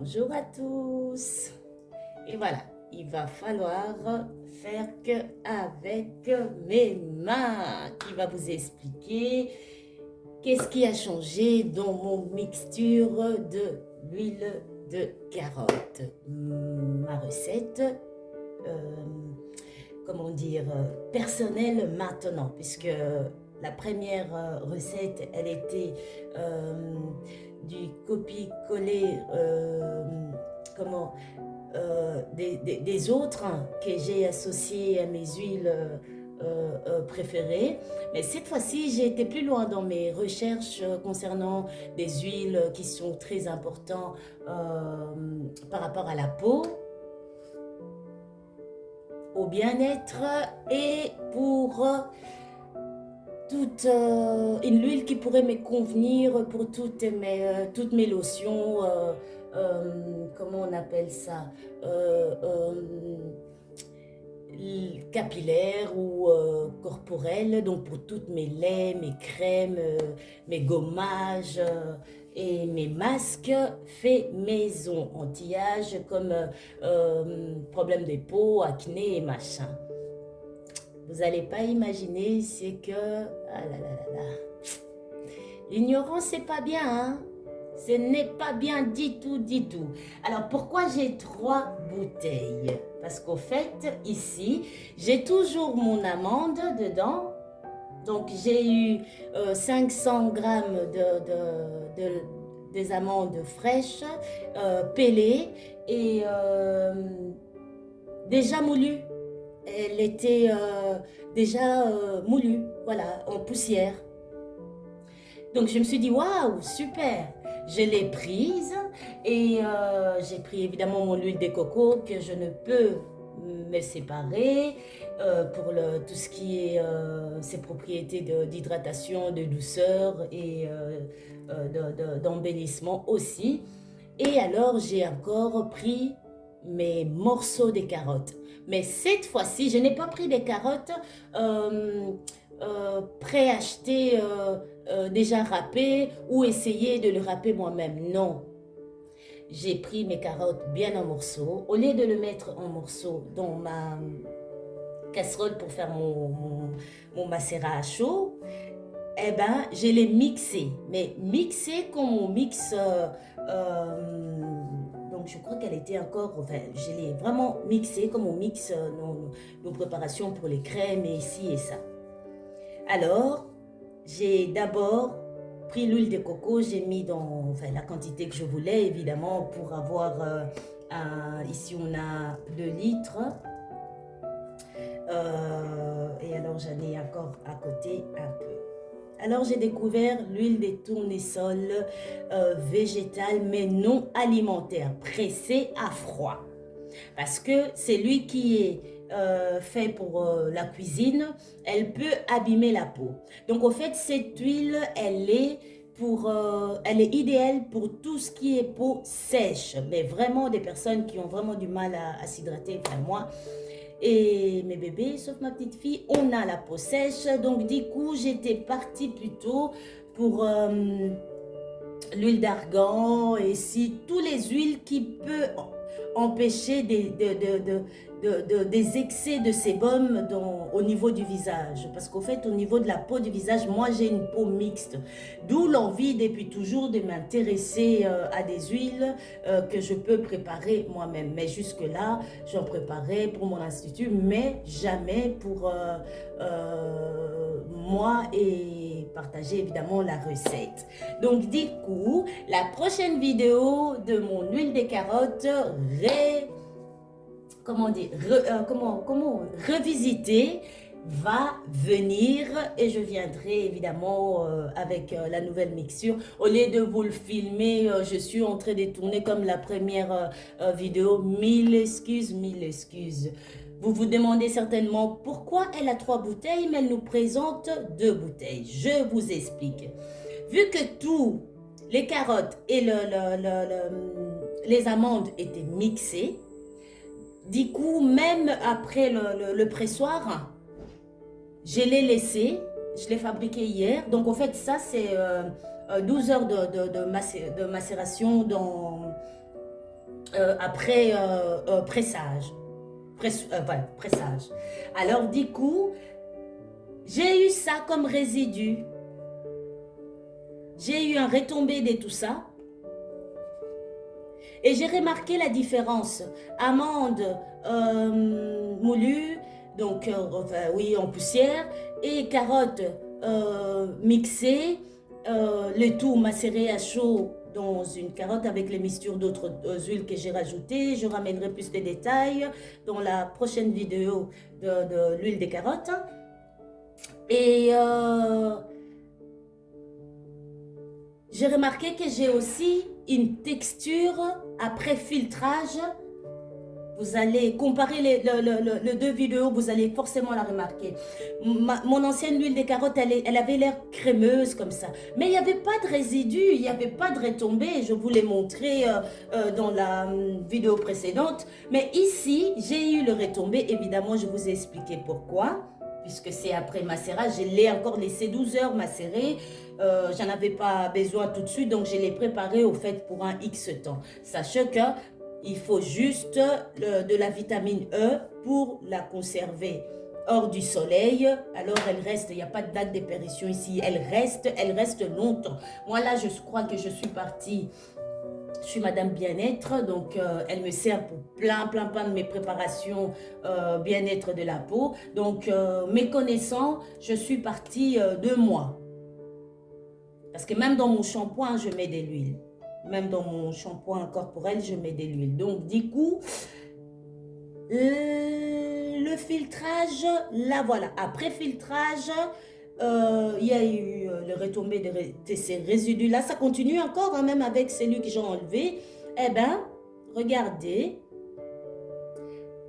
Bonjour à tous. Et voilà, il va falloir faire que avec mes mains qui va vous expliquer qu'est-ce qui a changé dans mon mixture de l'huile de carotte. Ma recette, comment dire, personnelle maintenant, puisque la première recette, elle était du copier-coller des autres que j'ai associées à mes huiles préférées. Mais cette fois-ci, j'ai été plus loin dans mes recherches concernant des huiles qui sont très importantes par rapport à la peau, au bien-être et pour toute une huile qui pourrait me convenir pour toutes mes lotions, comment on appelle ça, capillaires ou corporelles, donc pour toutes mes laits, mes crèmes, mes gommages et mes masques faits maison, anti-âge comme problème de peau, acné et machin. Vous n'allez pas imaginer, c'est que... Ah là là là là. L'ignorance, c'est pas bien, hein? Ce n'est pas bien du tout, du tout. Alors, pourquoi j'ai 3 bouteilles? Parce qu'au fait, ici, j'ai toujours mon amande dedans. Donc, j'ai eu 500 grammes des amandes fraîches, pelées et déjà moulues. Elle était déjà moulue, voilà, en poussière. Donc je me suis dit, waouh, super. Je l'ai prise et j'ai pris évidemment mon huile de coco que je ne peux me séparer pour tout ce qui est ses propriétés d'hydratation, de douceur et d'embellissement aussi. Et alors j'ai encore pris mes morceaux de carottes. Mais cette fois-ci, je n'ai pas pris des carottes préachetées, déjà râpées ou essayer de le râper moi-même. Non. J'ai pris mes carottes bien en morceaux. Au lieu de le mettre en morceaux dans ma casserole pour faire mon macérat à chaud, eh ben, je l'ai mixé. Mais mixé comme on mixe... donc je crois qu'elle était encore, enfin, je l'ai vraiment mixée comme on mixe nos préparations pour les crèmes et ci et ça. Alors, j'ai d'abord pris l'huile de coco, j'ai mis dans la quantité que je voulais, évidemment, pour avoir, ici on a 2 litres. Et alors j'en ai encore à côté un peu. Alors j'ai découvert l'huile de tournesol végétale mais non alimentaire, pressée à froid. Parce que c'est lui qui est fait pour la cuisine, elle peut abîmer la peau. Donc au fait cette huile, elle est idéale pour tout ce qui est peau sèche, mais vraiment des personnes qui ont vraiment du mal à s'hydrater, enfin moi. Et mes bébés, sauf ma petite fille, on a la peau sèche. Donc du coup, j'étais partie plutôt pour l'huile d'argan et si tous les huiles qui peuvent empêcher des excès de sébum au niveau du visage. Parce qu'au fait, au niveau de la peau du visage, moi j'ai une peau mixte. D'où l'envie depuis toujours de m'intéresser à des huiles que je peux préparer moi-même. Mais jusque-là, j'en préparais pour mon institut, mais jamais pour moi et partager évidemment la recette. Donc du coup, la prochaine vidéo de mon huile de carotte revisiter va venir et je viendrai évidemment avec la nouvelle mixture. Au lieu de vous le filmer, je suis en train de tourner comme la première vidéo. Mille excuses, mille excuses. Vous vous demandez certainement pourquoi elle a 3 bouteilles, mais elle nous présente 2 bouteilles. Je vous explique. Vu que tous les carottes et les amandes étaient mixées, du coup, même après le pressoir, je l'ai laissé, je l'ai fabriqué hier. Donc, en fait, ça, c'est 12 heures de macération après pressage. Voilà, pressage. Alors, du coup, j'ai eu ça comme résidu. J'ai eu un retombé de tout ça. Et j'ai remarqué la différence. Amandes moulues, donc enfin, oui, en poussière, et carottes mixées, le tout macéré à chaud dans une carotte avec les mixtures d'autres huiles que j'ai rajoutées. Je ramènerai plus de détails dans la prochaine vidéo de l'huile de carotte. Et j'ai remarqué que j'ai aussi une texture après filtrage. Vous allez comparer les deux vidéos, vous allez forcément la remarquer. Mon ancienne huile de carotte, elle avait l'air crémeuse comme ça. Mais il n'y avait pas de résidus, il n'y avait pas de retombées. Je vous l'ai montré dans la vidéo précédente. Mais ici, j'ai eu le retombé. Évidemment, je vous ai expliqué pourquoi. Puisque c'est après macérage, je l'ai encore laissé 12 heures macérer. J'en avais pas besoin tout de suite, donc je l'ai préparé au fait pour un X temps. Sachez que il faut juste de la vitamine E pour la conserver hors du soleil. Alors elle reste, il n'y a pas de date d'épérition ici, elle reste longtemps. Moi là, je crois que je suis partie. Je suis Madame Bien-être, donc elle me sert pour plein de mes préparations bien-être de la peau. Donc, mes connaissants, je suis partie 2 mois. Parce que même dans mon shampoing, je mets de l'huile. Même dans mon shampoing corporel, je mets de l'huile. Donc, du coup, le filtrage, là voilà. Après filtrage, il y a eu le retombé de ces résidus-là. Ça continue encore, hein, même avec celui que j'ai enlevé. Eh bien, regardez.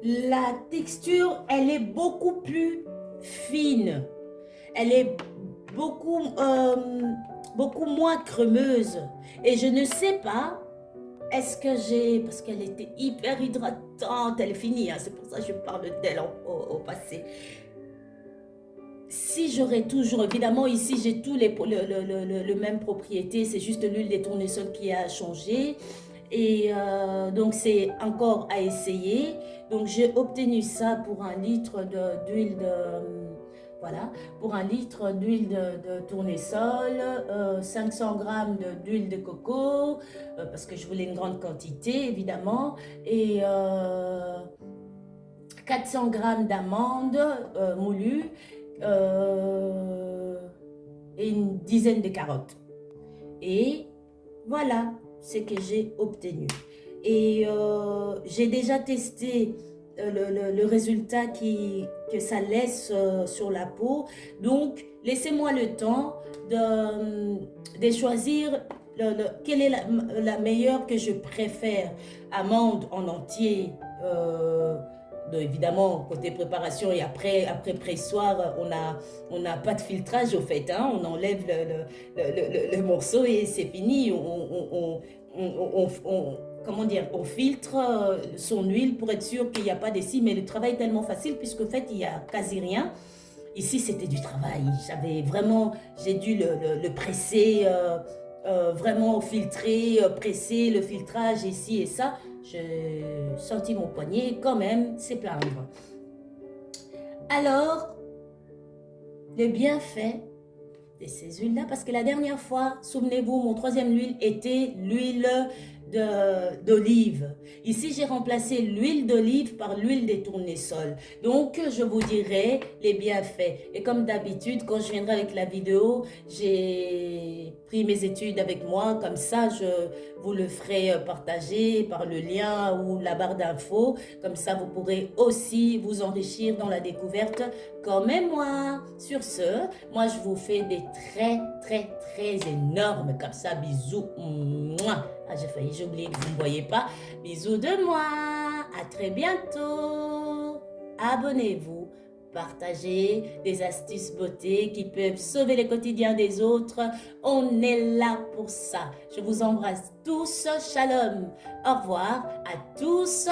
La texture, elle est beaucoup plus fine. Elle est beaucoup, beaucoup moins crémeuse. Et je ne sais pas, est-ce que j'ai... Parce qu'elle était hyper hydratante, elle est finie, hein, c'est pour ça que je parle d'elle au passé. Si j'aurais toujours, évidemment ici j'ai tous le même propriété, c'est juste l'huile de tournesol qui a changé. Et donc c'est encore à essayer. Donc j'ai obtenu ça pour 1 litre d'huile voilà, pour 1 litre d'huile de tournesol, 500 grammes d'huile de coco, parce que je voulais une grande quantité évidemment, et 400 grammes d'amandes moulues, et une dizaine de carottes. Et voilà ce que j'ai obtenu. Et j'ai déjà testé le résultat que ça laisse sur la peau. Donc, laissez-moi le temps de choisir quelle est la meilleure que je préfère. Amande en entier, donc évidemment, côté préparation et après pressoir, on n'a pas de filtrage au fait, hein, on enlève le morceau et c'est fini. Comment dire, on filtre son huile pour être sûr qu'il n'y a pas d'essai, mais le travail est tellement facile puisque en fait, il n'y a quasi rien. Ici, c'était du travail. J'ai dû le presser, vraiment filtrer, presser, le filtrage ici et ça. J'ai senti mon poignet quand même se plaindre. Alors, le bienfait de ces huiles-là, parce que la dernière fois, souvenez-vous, mon 3e huile était l'huile d'olive. Ici, j'ai remplacé l'huile d'olive par l'huile de tournesol. Donc, je vous dirai les bienfaits. Et comme d'habitude, quand je viendrai avec la vidéo, j'ai pris mes études avec moi. Comme ça, je vous le ferai partager par le lien ou la barre d'infos. Comme ça, vous pourrez aussi vous enrichir dans la découverte comme moi. Sur ce, moi, je vous fais des très énormes comme ça. Bisous. Mouah. Ah, j'ai oublié que vous ne voyez pas. Bisous de moi. À très bientôt. Abonnez-vous. Partagez des astuces beauté qui peuvent sauver le quotidien des autres. On est là pour ça. Je vous embrasse tous. Shalom. Au revoir à tous.